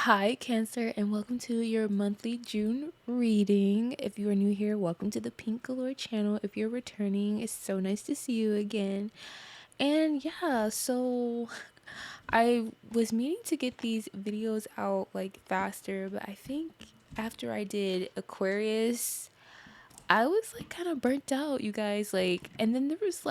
Hi, Cancer, and welcome to your monthly June reading. If you are new here, welcome to the Pink Galore channel. If you're returning, it's so nice to see you again. And yeah, so I was meaning to get these videos out like faster, but I think after I did Aquarius, I was like kind of burnt out, you guys. And then there was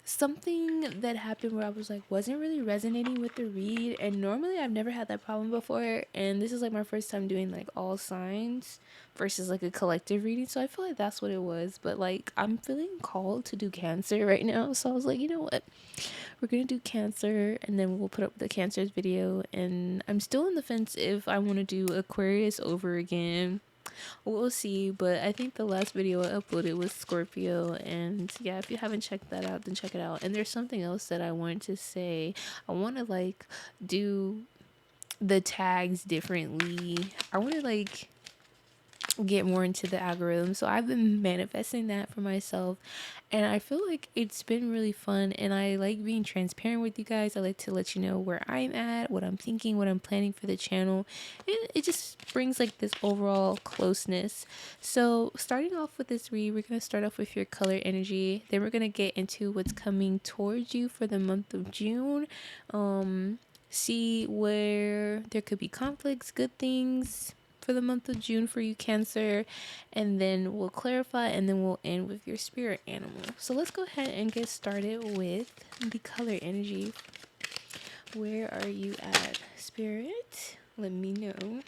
something that happened where I was like wasn't really resonating with the read, and normally I've never had that problem before, and this is like my first time doing like all signs versus like a collective reading, so I feel like that's what it was. But like I'm feeling called to do Cancer right now, so I was like, you know what, we're gonna do Cancer, and then we'll put up the Cancer's video. And I'm still on the fence if I want to do Aquarius over again. We'll see, but I think the last video I uploaded was Scorpio, and yeah, if you haven't checked that out, then check it out. And there's something else that I wanted to say. I want to do the tags differently. I want to get more into the algorithm. So I've been manifesting that for myself, and I feel like it's been really fun, and I like being transparent with you guys. I like to let you know where I'm at, what I'm thinking, what I'm planning for the channel, and it just brings like this overall closeness. So starting off with this read, we're going to start off with your color energy, then we're going to get into what's coming towards you for the month of June. See where there could be conflicts, good things for the month of June for you, Cancer, and then we'll clarify, and then we'll end with your spirit animal. So let's go ahead and get started with the color energy. Where are you at, Spirit? Let me know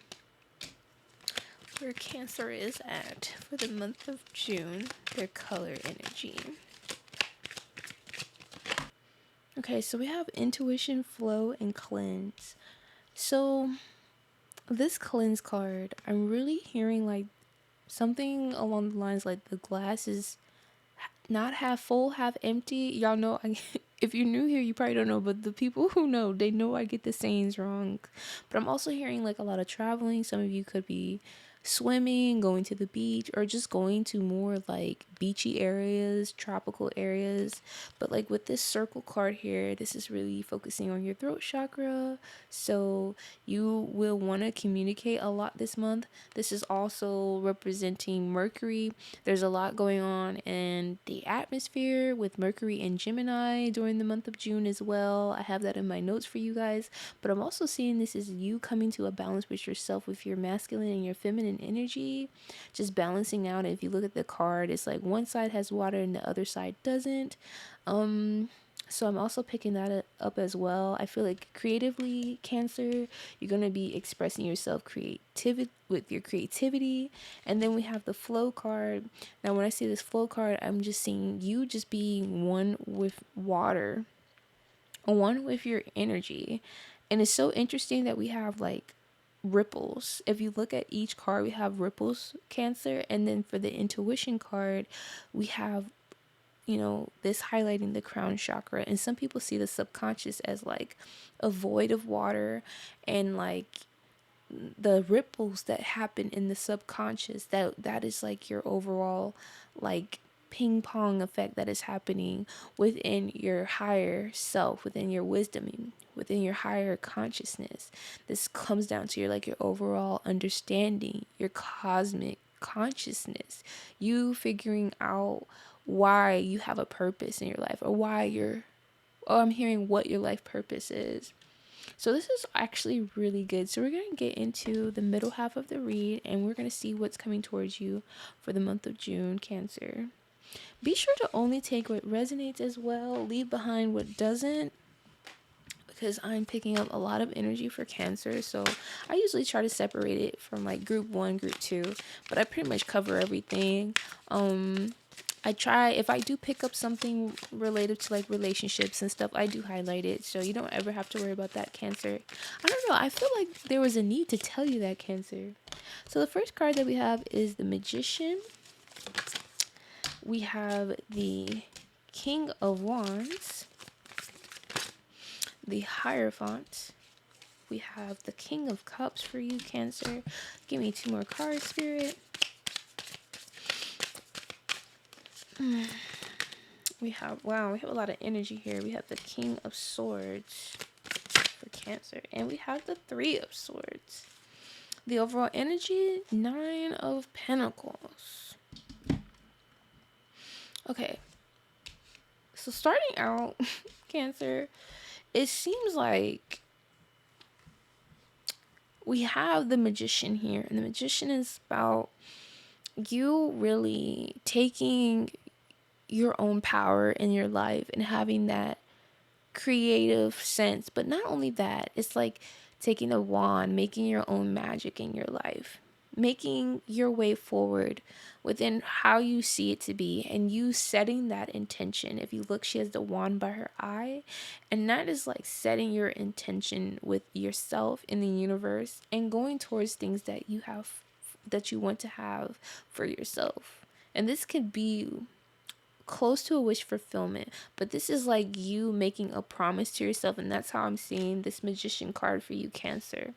where Cancer is at for the month of June, their color energy. Okay, so we have intuition, flow, and cleanse. So this cleanse card, I'm really hearing like something along the lines like the glass is not half full, half empty. Y'all know, if you're new here, you probably don't know, but the people who know, they know I get the sayings wrong. But I'm also hearing like a lot of traveling. Some of you could be swimming, going to the beach, or just going to more like beachy areas, tropical areas. But like with this circle card here, this is really focusing on your throat chakra. So you will want to communicate a lot this month. This is also representing Mercury. There's a lot going on in the atmosphere with Mercury and Gemini during the month of June as well. I have that in my notes for you guys, but I'm also seeing this as you coming to a balance with yourself, with your masculine and your feminine energy, just balancing out. If you look at the card, it's like one side has water and the other side doesn't. So I'm also picking that up as well. I feel like creatively, Cancer, you're going to be expressing yourself with your creativity. And then we have the flow card. Now, when I see this flow card, I'm just seeing you just being one with water, one with your energy. And it's so interesting that we have like ripples. If you look at each card, we have ripples, Cancer. And then for the intuition card, we have this highlighting the crown chakra. And some people see the subconscious as like a void of water, and like the ripples that happen in the subconscious, that is like your overall like ping pong effect that is happening within your higher self, within your wisdom, within your higher consciousness. This comes down to your overall understanding, your cosmic consciousness, you figuring out why you have a purpose in your life, or I'm hearing what your life purpose is. So this is actually really good. So we're going to get into the middle half of the read, and we're going to see what's coming towards you for the month of June, Cancer. Be sure to only take what resonates as well. Leave behind what doesn't, because I'm picking up a lot of energy for Cancer. So I usually try to separate it from like group 1, group 2, but I pretty much cover everything. I try, if I do pick up something related to like relationships and stuff, I do highlight it, so you don't ever have to worry about that, Cancer. I don't know, I feel like there was a need to tell you that, Cancer. So the first card that we have is the Magician. We have the King of Wands, the Hierophant. We have the King of Cups for you, Cancer. Give me 2 more cards, Spirit. We have a lot of energy here. We have the King of Swords. for Cancer. And we have the Three of Swords. The overall energy, Nine of Pentacles. Okay. So starting out, Cancer, it seems like we have the Magician here. And the Magician is about you really taking your own power in your life and having that creative sense. But not only that, it's like taking a wand, making your own magic in your life, making your way forward within how you see it to be, and you setting that intention. If you look, she has the wand by her eye, and that is like setting your intention with yourself in the universe and going towards things that you have, that you want to have for yourself. And this could be close to a wish fulfillment, but this is like you making a promise to yourself, and that's how I'm seeing this Magician card for you, Cancer.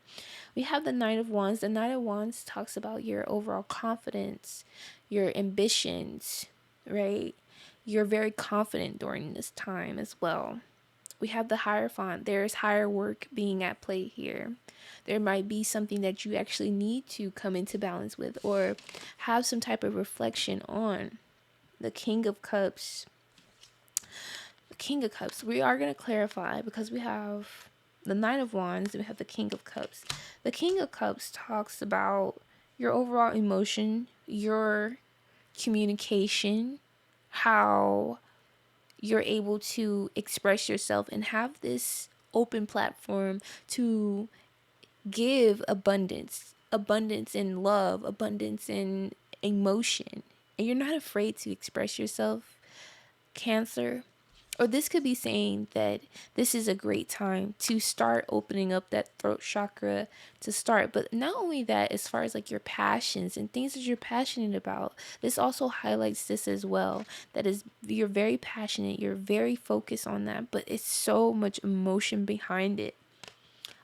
We have the Knight of Wands. The Knight of Wands talks about your overall confidence, your ambitions, right? You're very confident during this time as well. We have the Hierophant. There's higher work being at play here. There might be something that you actually need to come into balance with or have some type of reflection on. The King of Cups. The King of Cups. We are going to clarify because we have the Knight of Wands and we have the King of Cups. The King of Cups talks about your overall emotion, your communication, how you're able to express yourself and have this open platform to give abundance in love, abundance in emotion. And you're not afraid to express yourself, Cancer. Or this could be saying that this is a great time to start opening up that throat chakra to start. But not only that, as far as like your passions and things that you're passionate about, this also highlights this as well. That is, you're very passionate, you're very focused on that, but it's so much emotion behind it.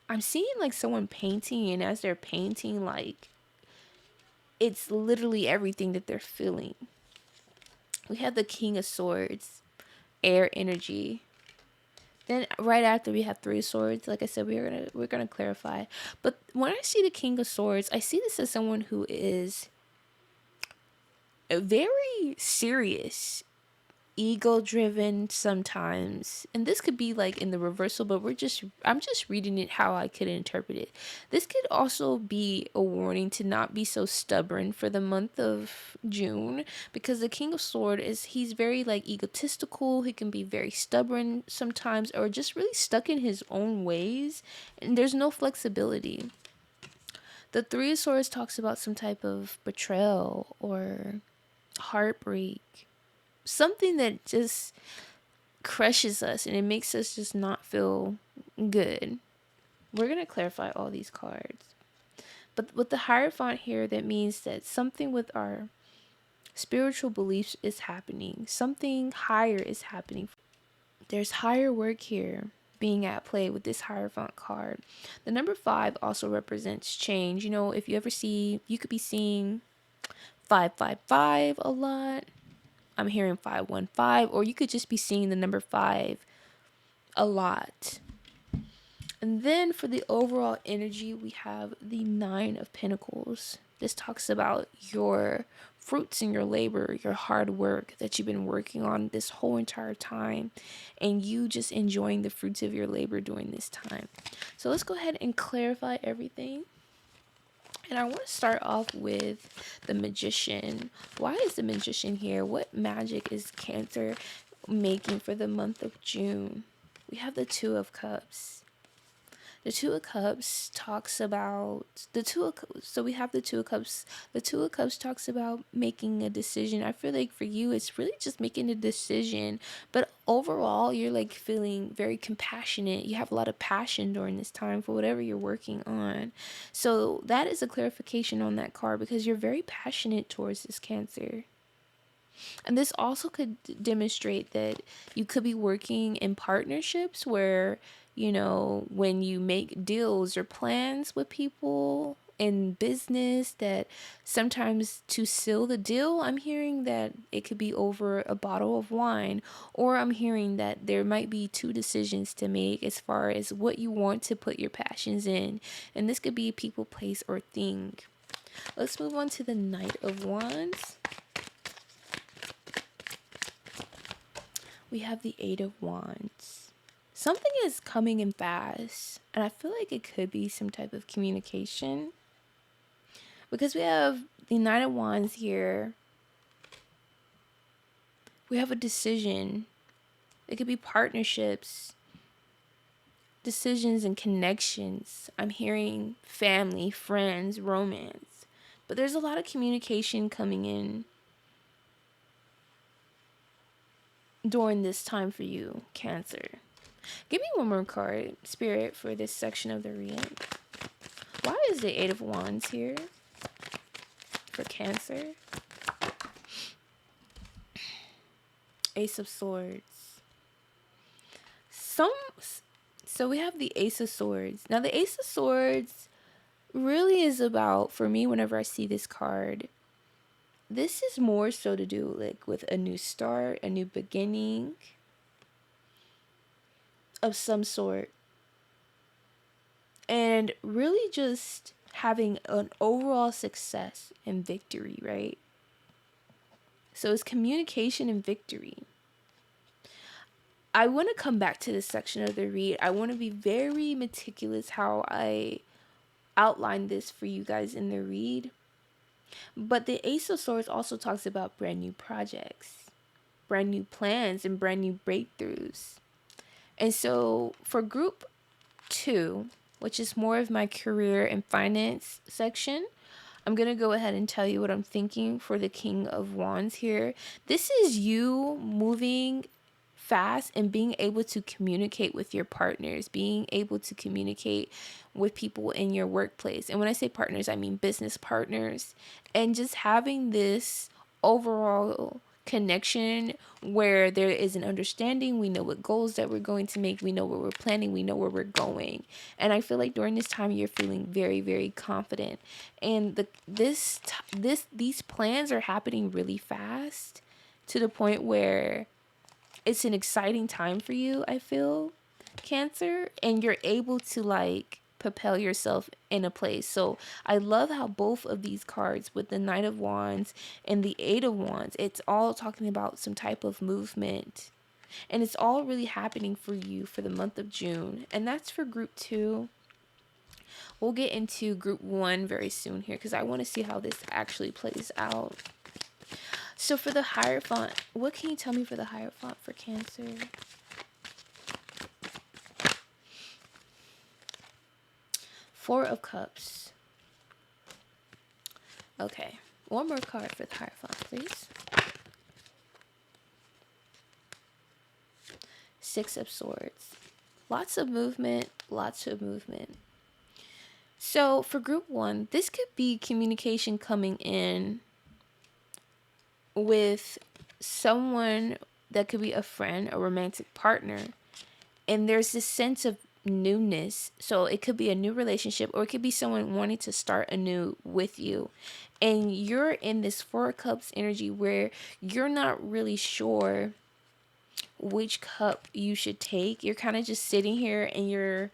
I'm seeing like someone painting, and as they're painting, like it's literally everything that they're feeling. We have the King of Swords, air energy. Then right after we have Three of Swords. Like I said, we're gonna clarify. But when I see the King of Swords, I see this as someone who is very serious, ego driven sometimes, and this could be like in the reversal, but I'm just reading it how I could interpret it. This could also be a warning to not be so stubborn for the month of June, because the King of Sword he's very like egotistical. He can be very stubborn sometimes, or just really stuck in his own ways, and there's no flexibility. The Three of Swords talks about some type of betrayal or heartbreak, something that just crushes us and it makes us just not feel good. We're going to clarify all these cards. But with the Hierophant here, that means that something with our spiritual beliefs is happening. Something higher is happening. There's higher work here being at play with this Hierophant card. The number 5 also represents change. You know, if you ever see, you could be seeing 555 a lot. I'm hearing 515, or you could just be seeing the number 5 a lot. And then for the overall energy, we have the Nine of Pentacles. This talks about your fruits in your labor, your hard work that you've been working on this whole entire time, and you just enjoying the fruits of your labor during this time. So let's go ahead and clarify everything. And I want to start off with the Magician. Why is the Magician here? What magic is Cancer making for the month of June? We have the Two of Cups. The Two of Cups talks about so we have the Two of Cups. The Two of Cups talks about making a decision. I feel like for you, it's really just making a decision. But overall, you're like feeling very compassionate. You have a lot of passion during this time for whatever you're working on. So that is a clarification on that card, because you're very passionate towards this Cancer. And this also could demonstrate that you could be working in partnerships where, you know, when you make deals or plans with people in business, that sometimes to seal the deal, I'm hearing that it could be over a bottle of wine, or I'm hearing that there might be two decisions to make as far as what you want to put your passions in. And this could be a people, place, or thing. Let's move on to the Knight of Wands. We have the Eight of Wands. Something is coming in fast, and I feel like it could be some type of communication, because we have the Knight of Wands here. We have a decision. It could be partnerships, decisions, and connections. I'm hearing family, friends, romance. But there's a lot of communication coming in during this time for you, Cancer. Give me one more card, Spirit, for this section of the reading. Why is the Eight of Wands here for Cancer? Ace of Swords. So we have the Ace of Swords. Now the Ace of Swords really is about, for me, whenever I see this card, this is more so to do like with a new start, a new beginning of some sort. And really just having an overall success and victory, right? So it's communication and victory. I want to come back to this section of the read. I want to be very meticulous how I outline this for you guys in the read. But the Ace of Swords also talks about brand new projects, brand new plans, and brand new breakthroughs. And so for group 2, which is more of my career and finance section, I'm going to go ahead and tell you what I'm thinking for the King of Wands here. This is you moving fast and being able to communicate with your partners, being able to communicate with people in your workplace. And when I say partners, I mean business partners. And just having this overall connection where there is an understanding. We know what goals that we're going to make. We know what we're planning. We know where we're going. And I feel like during this time you're feeling very, very confident. And these plans are happening really fast to the point where it's an exciting time for you, I feel, Cancer, and you're able to like propel yourself in a place. So I love how both of these cards with the Knight of Wands and the Eight of Wands, it's all talking about some type of movement. And it's all really happening for you for the month of June. And that's for group 2. We'll get into group 1 very soon here because I want to see how this actually plays out. So for the Hierophant, what can you tell me for the Hierophant for Cancer? Four of Cups. Okay, one more card for the Hierophant, please. Six of Swords. Lots of movement, lots of movement. So for group 1, this could be communication coming in with someone that could be a friend, a romantic partner, and there's this sense of newness. So it could be a new relationship, or it could be someone wanting to start anew with you, and you're in this Four of Cups energy where you're not really sure which cup you should take. You're kind of just sitting here and you're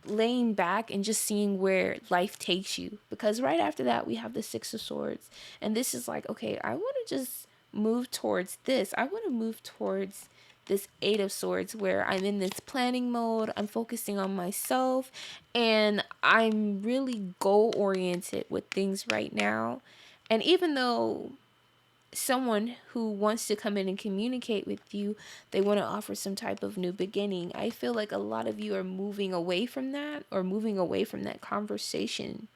laying back and just seeing where life takes you, because right after that we have the Six of Swords, and this is like, okay, I want to just move towards this. I want to move towards this Eight of Swords where I'm in this planning mode, I'm focusing on myself, and I'm really goal oriented with things right now. And even though someone who wants to come in and communicate with you, they want to offer some type of new beginning, I feel like a lot of you are moving away from that, or moving away from that conversation,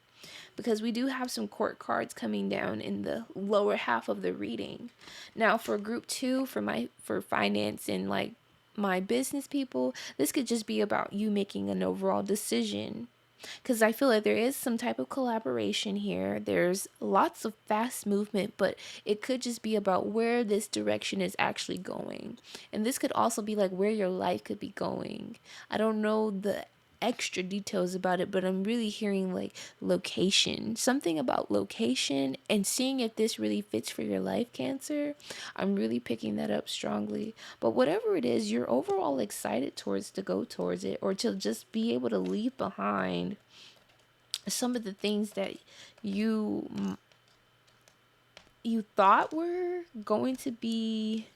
because we do have some court cards coming down in the lower half of the reading. Now for group 2, for finance and like my business people, this could just be about you making an overall decision, because I feel like there is some type of collaboration here. There's lots of fast movement, but it could just be about where this direction is actually going. And this could also be like where your life could be going. I don't know the extra details about it, but I'm really hearing like location, something about location, and seeing if this really fits for your life, Cancer. I'm really picking that up strongly. But whatever it is, you're overall excited towards to go towards it, or to just be able to leave behind some of the things that you you thought were going to be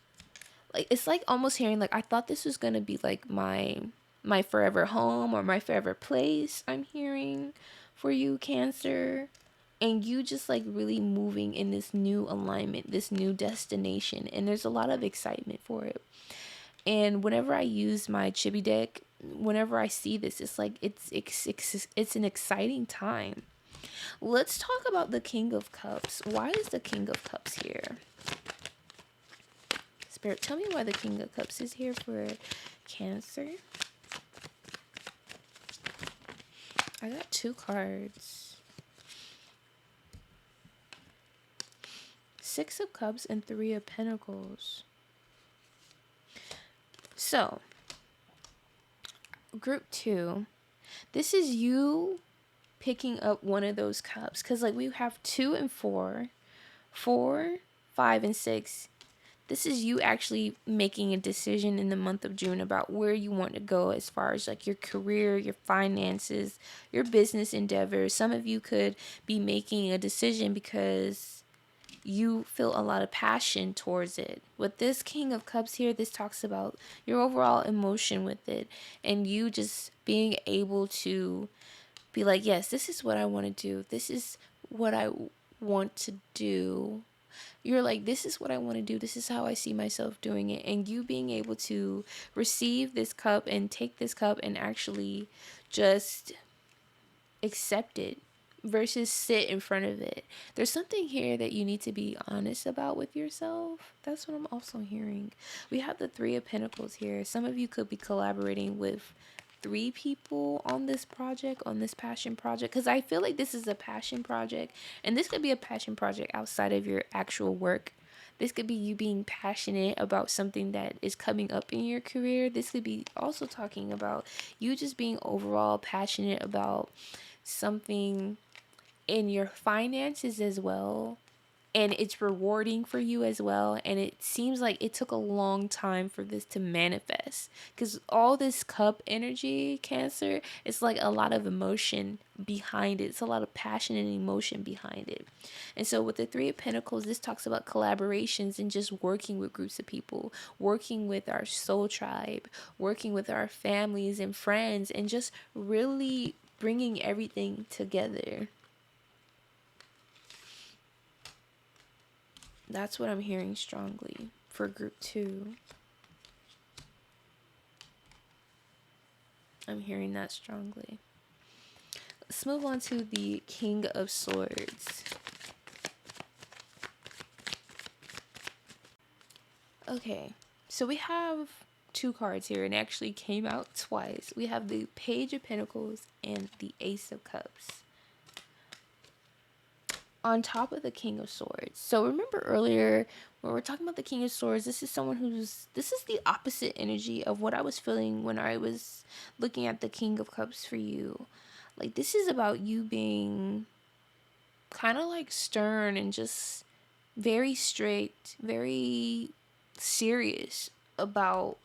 like, it's like almost hearing like, I thought this was going to be like my forever home or my forever place. I'm hearing for you, Cancer, and you just like really moving in this new alignment, this new destination, and there's a lot of excitement for it. And whenever I use my chibi deck, whenever I see this, it's like it's an exciting time. Let's talk about the King of Cups. Why is the King of Cups here? Spirit, tell me why the King of Cups is here for Cancer. I got 2 cards. 6 of Cups and 3 of Pentacles. So, group 2, this is you picking up one of those cups. Because, like, we have 2 and 4, 4, 5, and 6. This is you actually making a decision in the month of June about where you want to go as far as like your career, your finances, your business endeavors. Some of you could be making a decision because you feel a lot of passion towards it. With this King of Cups here, this talks about your overall emotion with it, and you just being able to be like, yes, this is what I want to do. This is what I want to do. You're like, this is what I want to do. This is how I see myself doing it. And you being able to receive this cup and take this cup and actually just accept it versus sit in front of it. There's something here that you need to be honest about with yourself. That's what I'm also hearing. We have the 3 of Pentacles here. Some of you could be collaborating with 3 people on this project, on this passion project, because I feel like this is a passion project, and this could be a passion project outside of your actual work. This could be you being passionate about something that is coming up in your career. This could be also talking about you just being overall passionate about something in your finances as well, and it's rewarding for you as well. And it seems like it took a long time for this to manifest, because all this cup energy, Cancer, it's like a lot of emotion behind it. It's a lot of passion and emotion behind it. And so with the 3 of Pentacles, this talks about collaborations and just working with groups of people, working with our soul tribe, working with our families and friends, and just really bringing everything together. That's what I'm hearing strongly for group 2. I'm hearing that strongly. Let's move on to the King of Swords. Okay, so we have 2 cards here, and it actually came out twice. We have the Page of Pentacles and the Ace of Cups on top of the King of Swords. So remember earlier when we're talking about the King of Swords, this is the opposite energy of what I was feeling when I was looking at the King of Cups for you. Like, this is about you being kind of like stern and just very strict, very serious about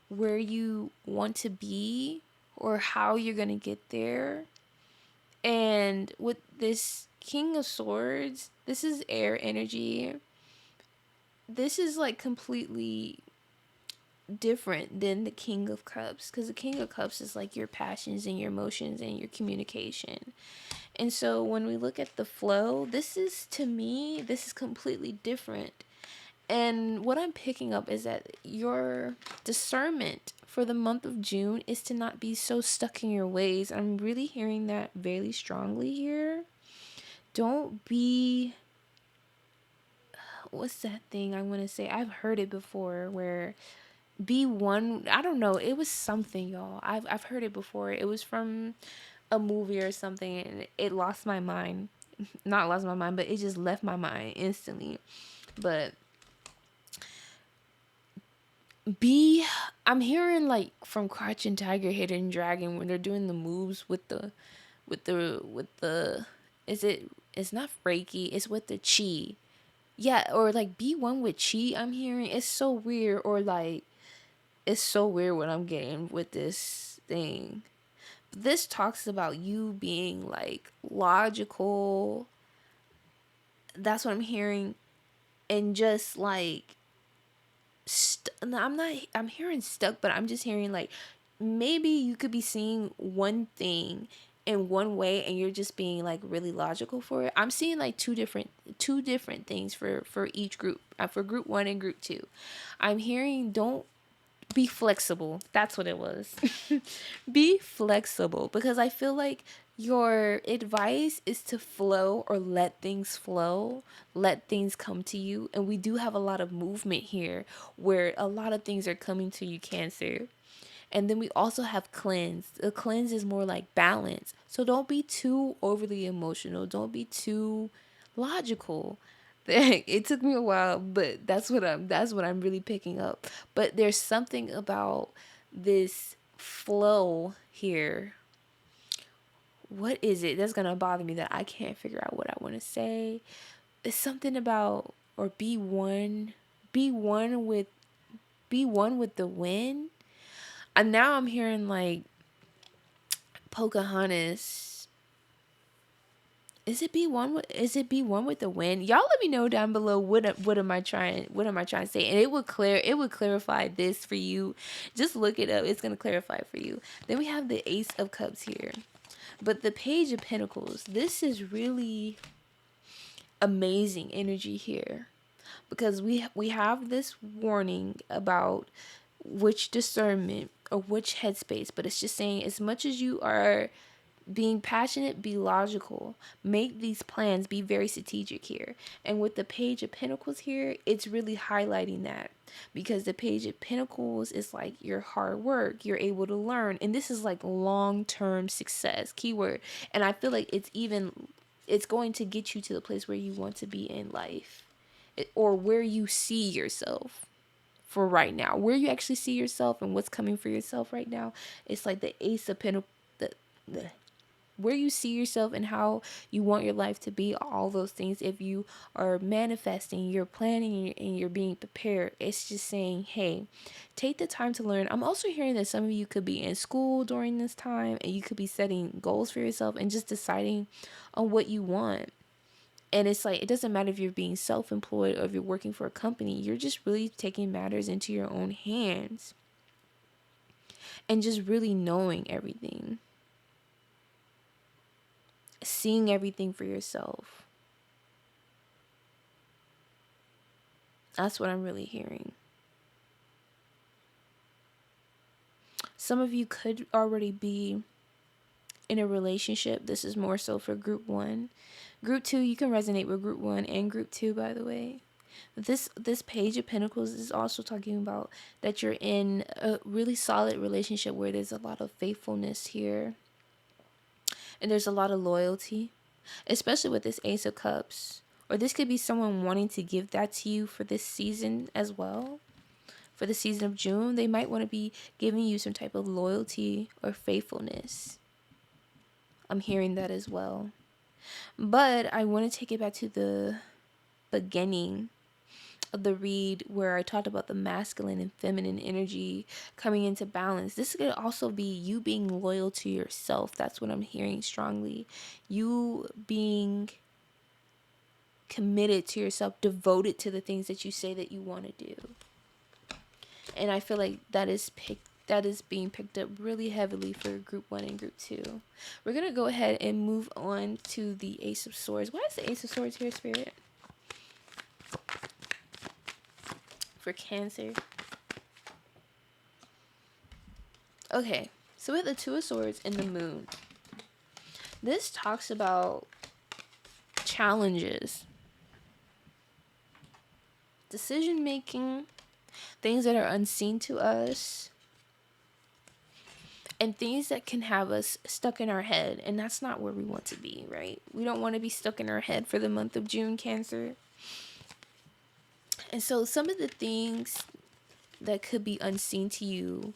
where you want to be or how you're going to get there. And with this King of Swords, this is air energy. This is like completely different than the King of Cups, because the King of Cups is like your passions and your emotions and your communication. And so when we look at the flow, this is, to me, this is completely different. And what I'm picking up is that your discernment for the month of June is to not be so stuck in your ways. I'm really hearing that very strongly here. Don't be, what's that thing I want to say? I've heard it before where be one, I don't know, it was something, y'all. I've heard it before. It was from a movie or something, and it lost my mind. Not lost my mind, but it just left my mind instantly. But be I'm hearing like from Crouching Tiger, Hidden Dragon when they're doing the moves with the is it it's not Reiki, it's with the chi. Yeah, or like be one with chi. I'm hearing it's so weird, or like it's so weird what I'm getting with this thing. This talks about you being like logical. That's what I'm hearing, and just like no, I'm hearing stuck, but I'm just hearing like maybe you could be seeing one thing in one way and you're just being like really logical for it. I'm seeing like two different things for each group, for group 1 and group 2. I'm hearing don't be flexible. That's what it was. Be flexible, because I feel like your advice is to flow, or let things flow, let things come to you. And we do have a lot of movement here where a lot of things are coming to you, Cancer. And then we also have cleanse. The cleanse is more like balance. So don't be too overly emotional. Don't be too logical. It took me a while, but that's what I'm really picking up. But there's something about this flow here. What is it that's gonna bother me that I can't figure out what I want to say? It's something about, or be one with the wind. And now I'm hearing like Pocahontas. Is it be one with the wind? Y'all let me know down below what am I trying to say, and it would clarify this for you. Just look it up. It's gonna clarify for you. Then we have the Ace of Cups here. But the Page of Pentacles, this is really amazing energy here, because we have this warning about which discernment or which headspace, but it's just saying as much as you are being passionate, be logical. Make these plans, be very strategic here. And with the Page of Pentacles here, it's really highlighting that, because the Page of Pentacles is like your hard work, you're able to learn, and this is like long-term success, keyword. And I feel like it's going to get you to the place where you want to be in life, or where you see yourself for right now, where you actually see yourself and what's coming for yourself right now. It's like the Ace of Pentacles, the where you see yourself and how you want your life to be, all those things. If you are manifesting, you're planning, and you're being prepared, it's just saying, hey, take the time to learn. I'm also hearing that some of you could be in school during this time, and you could be setting goals for yourself and just deciding on what you want. And it's like, it doesn't matter if you're being self-employed or if you're working for a company. You're just really taking matters into your own hands and just really knowing everything, seeing everything for yourself. That's what I'm really hearing. Some of you could already be in a relationship. This is more so for group 1. Group 2, you can resonate with group 1 and group 2, by the way. This Page of Pentacles is also talking about that you're in a really solid relationship where there's a lot of faithfulness here. And there's a lot of loyalty, especially with this Ace of Cups. Or this could be someone wanting to give that to you for this season as well. For the season of June, they might want to be giving you some type of loyalty or faithfulness. I'm hearing that as well. But I want to take it back to the beginning of the read where I talked about the masculine and feminine energy coming into balance. This could also be you being loyal to yourself. That's what I'm hearing strongly. You being committed to yourself, devoted to the things that you say that you want to do. And I feel like that is being picked up really heavily for group 1 and group 2. We're going to go ahead and move on to the Ace of Swords. Why is the Ace of Swords here, Spirit? For Cancer. Okay, so we have the Two of Swords and the Moon. This talks about challenges, decision making, things that are unseen to us, and things that can have us stuck in our head. And that's not where we want to be, right? We don't want to be stuck in our head for the month of June, Cancer. And so some of the things that could be unseen to you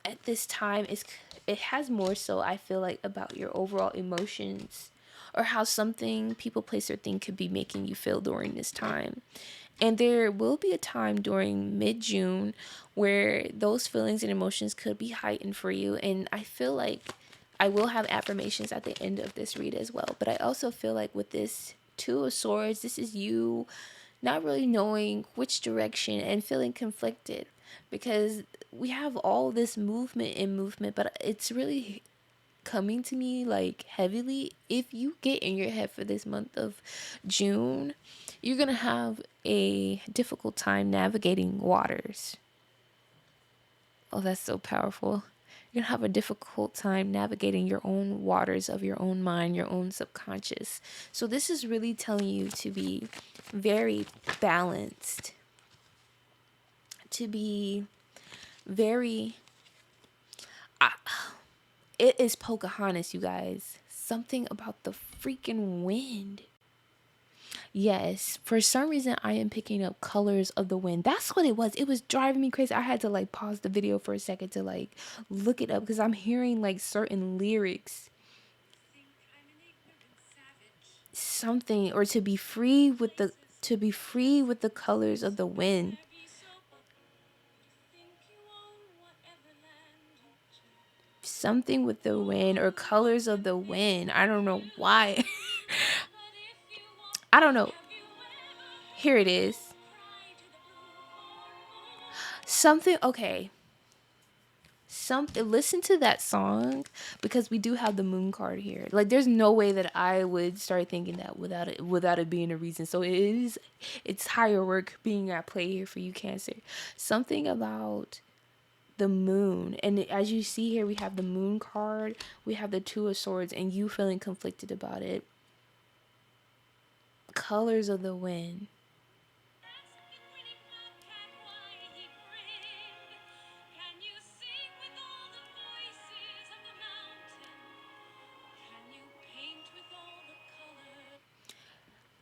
at this time is, it has more so, I feel like, about your overall emotions, or how something, people, place, or thing could be making you feel during this time. And there will be a time during mid-June where those feelings and emotions could be heightened for you. And I feel like I will have affirmations at the end of this read as well. But I also feel like with this Two of Swords, this is you not really knowing which direction and feeling conflicted, because we have all this movement, but it's really coming to me like heavily. If you get in your head for this month of June, you're gonna have a difficult time navigating waters. Oh, that's so powerful. You're gonna have a difficult time navigating your own waters of your own mind, your own subconscious. So this is really telling you to be very balanced, to be very it is Pocahontas, you guys. Something about the freaking wind. Yes, for some reason I am picking up colors of the wind. That's what it was. It was driving me crazy. I had to like pause the video for a second to like look it up, because I'm hearing like certain lyrics. Something, or to be free with the colors of the wind. Something with the wind, or colors of the wind. I don't know why. I don't know. Here it is. Something, okay. Listen to that song, because we do have the moon card here. Like, there's no way that I would start thinking that without it being a reason. So it's higher work being at play here for you, Cancer. Something about the moon, and as you see here, we have the moon card, we have the Two of Swords, and you feeling conflicted about it. Colors of the wind.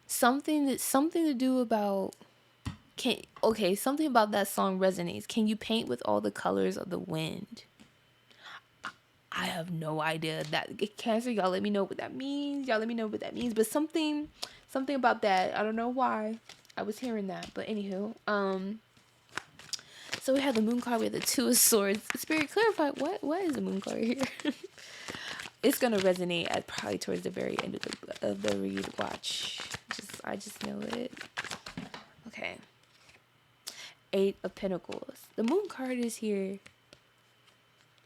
Something to do about, something about that song resonates. Can you paint with all the colors of the wind? I have no idea. That Cancer, y'all let me know what that means. But something about that. I don't know why I was hearing that. But anywho, so we have the moon card, we have the Two of Swords. Spirit, clarify what is the moon card here? It's gonna resonate at probably towards the very end of the read. Watch. I just know it. Okay. Eight of Pentacles. The moon card is here.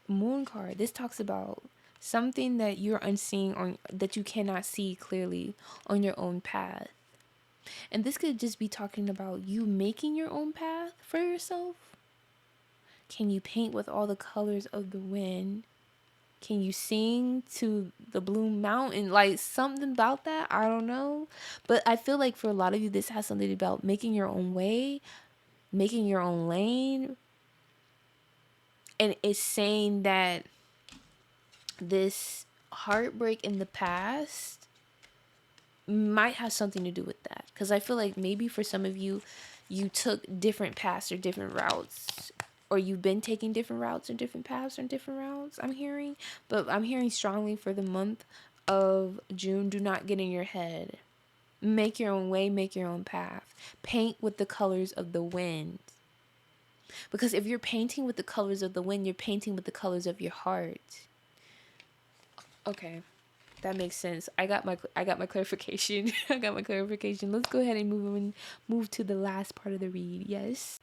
Moon card. This talks about something that you're unseeing, or that you cannot see clearly on your own path. And this could just be talking about you making your own path for yourself. Can you paint with all the colors of the wind? Can you sing to the Blue Mountain? Like, something about that. I don't know. But I feel like for a lot of you, this has something about making your own way, making your own lane. And it's saying that this heartbreak in the past might have something to do with that. Because I feel like maybe for some of you, you took different paths or different routes, or you've been taking different routes or different paths or different routes, I'm hearing. But I'm hearing strongly for the month of June, do not get in your head. Make your own way, make your own path. Paint with the colors of the wind. Because if you're painting with the colors of the wind, you're painting with the colors of your heart. Okay, that makes sense. I got my clarification. I got my clarification. Let's go ahead and move to the last part of the read. Yes.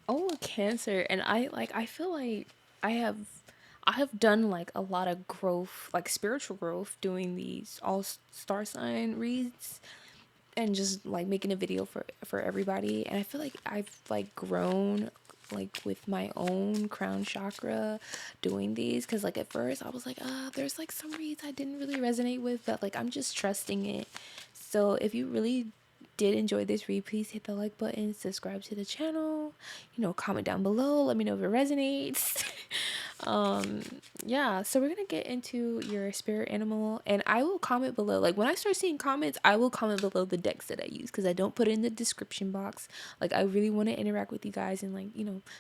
Oh, Cancer, and I feel like I have done like a lot of growth, like spiritual growth, doing these all star sign reads, and just like making a video for everybody. And I feel like I've like grown like with my own crown chakra doing these, because like at first I was like, there's like some reads I didn't really resonate with, but like I'm just trusting it. So if you really did enjoy this read, please hit the like button, subscribe to the channel, comment down below, let me know if it resonates. um yeah, so we're gonna get into your spirit animal, and I will comment below. Like when I start seeing comments, I will comment below the decks that I use, because I don't put it in the description box. Like I really want to interact with you guys and, like,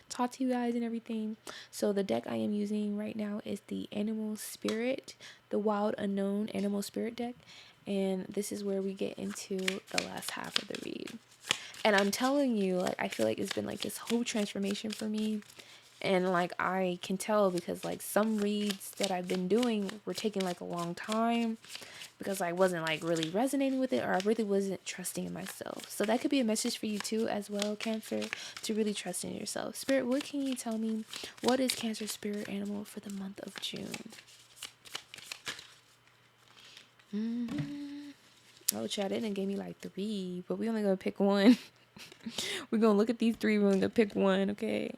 talk to you guys and everything. So the deck I am using right now is the Animal Spirit, the Wild Unknown Animal Spirit deck, and this is where we get into the last half of the read. And I'm telling you, like, I feel like it's been like this whole transformation for me. And like I can tell, because like some reads that I've been doing were taking like a long time, because I wasn't like really resonating with it, or I really wasn't trusting in myself. So that could be a message for you too as well, Cancer, to really trust in yourself. Spirit, what can you tell me? What is Cancer spirit animal for the month of June? Oh, chat, it didn't give me like 3, but we only gonna pick one. We're gonna look at these 3, we're gonna pick one, okay?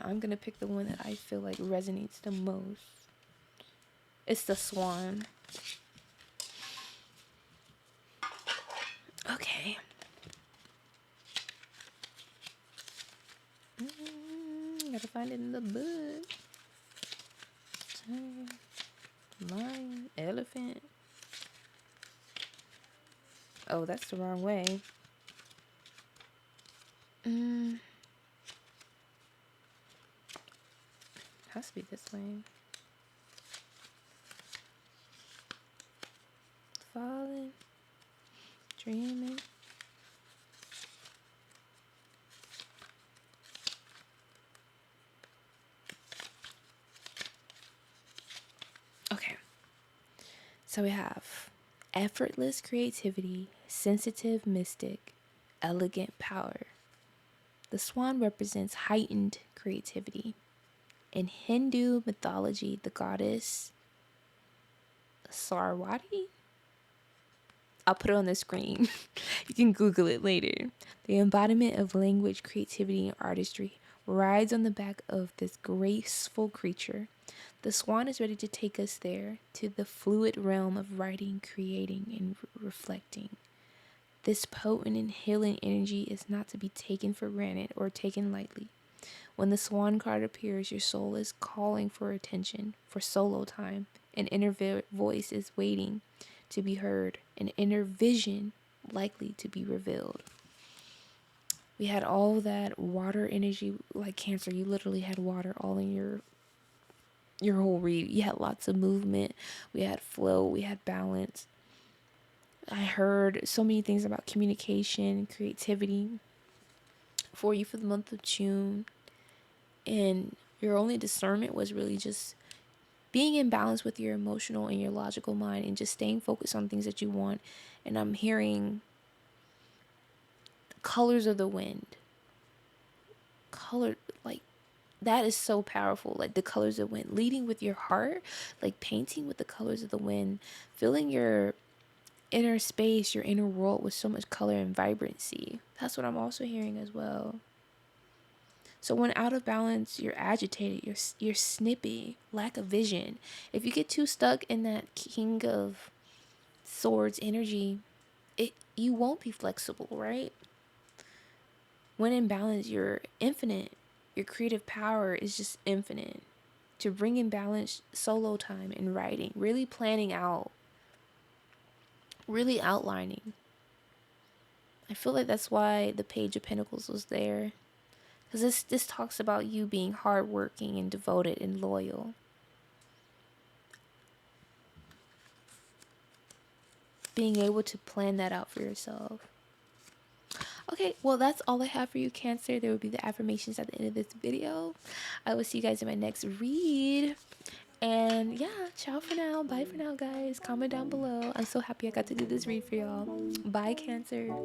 I'm gonna pick the one that I feel like resonates the most. It's the Swan. Okay. Gotta find it in the book. Lion, elephant. Oh, that's the wrong way. Has to be this way. Falling, dreaming. Okay. So we have effortless creativity, sensitive mystic, elegant power. The swan represents heightened creativity. In Hindu mythology, the goddess Sarwati, I'll put it on the screen. You can Google it later. The embodiment of language, creativity, and artistry rides on the back of this graceful creature. The swan is ready to take us there, to the fluid realm of writing, creating, and reflecting. This potent and healing energy is not to be taken for granted or taken lightly. When the swan card appears, your soul is calling for attention, for solo time. An inner voice is waiting to be heard, an inner vision likely to be revealed. We had all that water energy, like Cancer. You literally had water all in your whole read. You had lots of movement. We had flow. We had balance. I heard so many things about communication, creativity for you for the month of June. And your only discernment was really just being in balance with your emotional and your logical mind, and just staying focused on things that you want. And I'm hearing colors of the wind. Color, like, that is so powerful. Like the colors of wind, leading with your heart, like painting with the colors of the wind, filling your inner space, your inner world with so much color and vibrancy. That's what I'm also hearing as well. So when out of balance, you're agitated, you're snippy, lack of vision. If you get too stuck in that King of Swords energy, you won't be flexible, right? When in balance, you're infinite. Your creative power is just infinite. To bring in balance, solo time and writing, really planning out, really outlining. I feel like that's why the Page of Pentacles was there. Because this talks about you being hardworking and devoted and loyal. Being able to plan that out for yourself. Okay, well, that's all I have for you, Cancer. There will be the affirmations at the end of this video. I will see you guys in my next read. And yeah, ciao for now. Bye for now, guys. Comment down below. I'm so happy I got to do this read for y'all. Bye, Cancer.